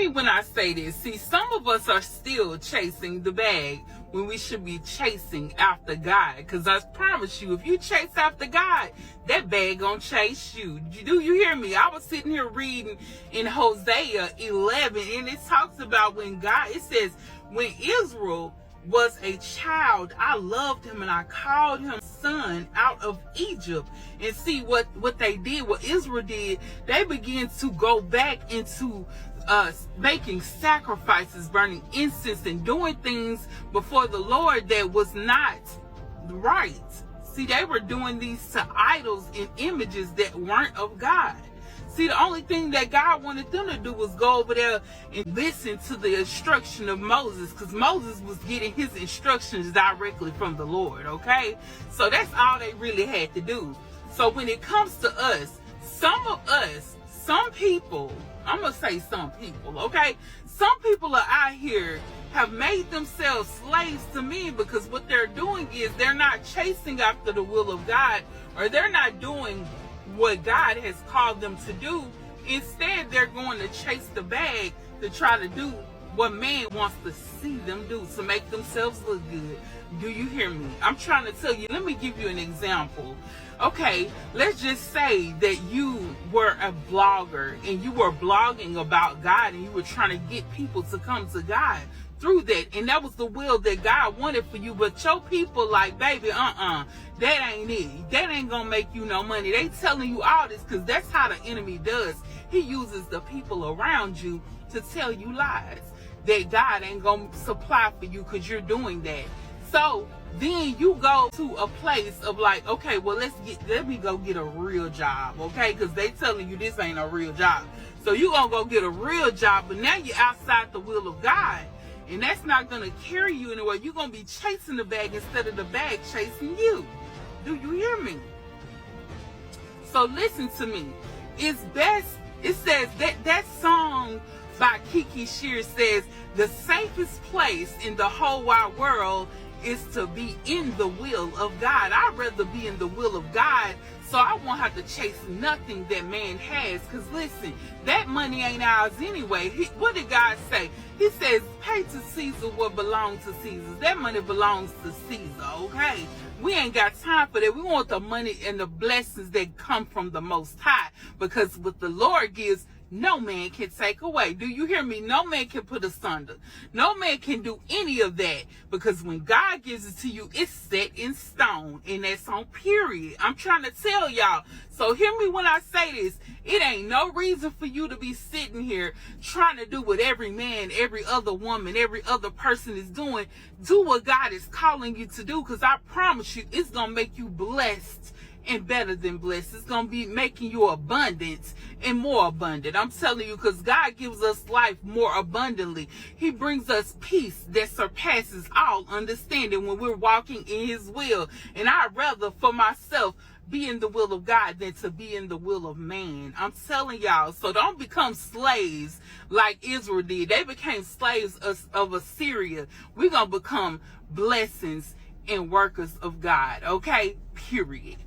me when I say this. See, some of us are still chasing the bag when we should be chasing after God. Because I promise you, if you chase after God, that bag gonna chase you. Do you hear me? I was sitting here reading in Hosea 11, and it talks about when God, it says, when Israel was a child, I loved him and I called him son out of Egypt. And see what they did, what Israel did, they began to go back into making sacrifices, burning incense, and doing things before the Lord that was not right. See, they were doing these to idols and images that weren't of God. See, the only thing that God wanted them to do was go over there and listen to the instruction of Moses, because Moses was getting his instructions directly from the Lord, okay? So that's all they really had to do. So when it comes to us, some people, I'm going to say some people, okay? Some people are out here have made themselves slaves to men, because what they're doing is they're not chasing after the will of God, or they're not doing what God has called them to do. Instead, they're going to chase the bag to try to do what man wants to see them do, to make themselves look good. Do you hear me? I'm trying to tell you. Let me give you an example. Okay, let's just say that you were a blogger and you were blogging about God, and you were trying to get people to come to God through that, and that was the will that God wanted for you. But your people like, baby, that ain't it. That ain't gonna make you no money. They telling you all this because that's how the enemy does. He uses the people around you to tell you lies, that God ain't gonna supply for you because you're doing that. So then you go to a place of like, okay, well, let me go get a real job, okay? Because they telling you this ain't a real job. So you gonna go get a real job, but now you're outside the will of God. And that's not going to carry you anywhere. You're going to be chasing the bag instead of the bag chasing you. Do you hear me? So listen to me. It's best, it says that song by Kiki Shear says, the safest place in the whole wide world is to be in the will of God. I'd rather be in the will of God, so I won't have to chase nothing that man has. Because listen, that money ain't ours anyway. What did God say? He says, pay to Caesar what belongs to Caesar. That money belongs to Caesar, okay? We ain't got time for that. We want the money and the blessings that come from the Most High. Because what the Lord gives, no man can take away. Do you hear me? No man can put asunder. No man can do any of that. Because when God gives it to you, it's set in stone. And that's on period. I'm trying to tell y'all. So hear me when I say this. It ain't no reason for you to be sitting here trying to do what every man, every other woman, every other person is doing. Do what God is calling you to do. Because I promise you, it's going to make you blessed and better than blessed. It's going to be making you abundant and more abundant. I'm telling you, because God gives us life more abundantly. He brings us peace that surpasses all understanding when we're walking in his will. And I'd rather for myself be in the will of God than to be in the will of man. I'm telling y'all. So don't become slaves like Israel did. They became slaves of Assyria. We're going to become blessings and workers of God. Okay? Period.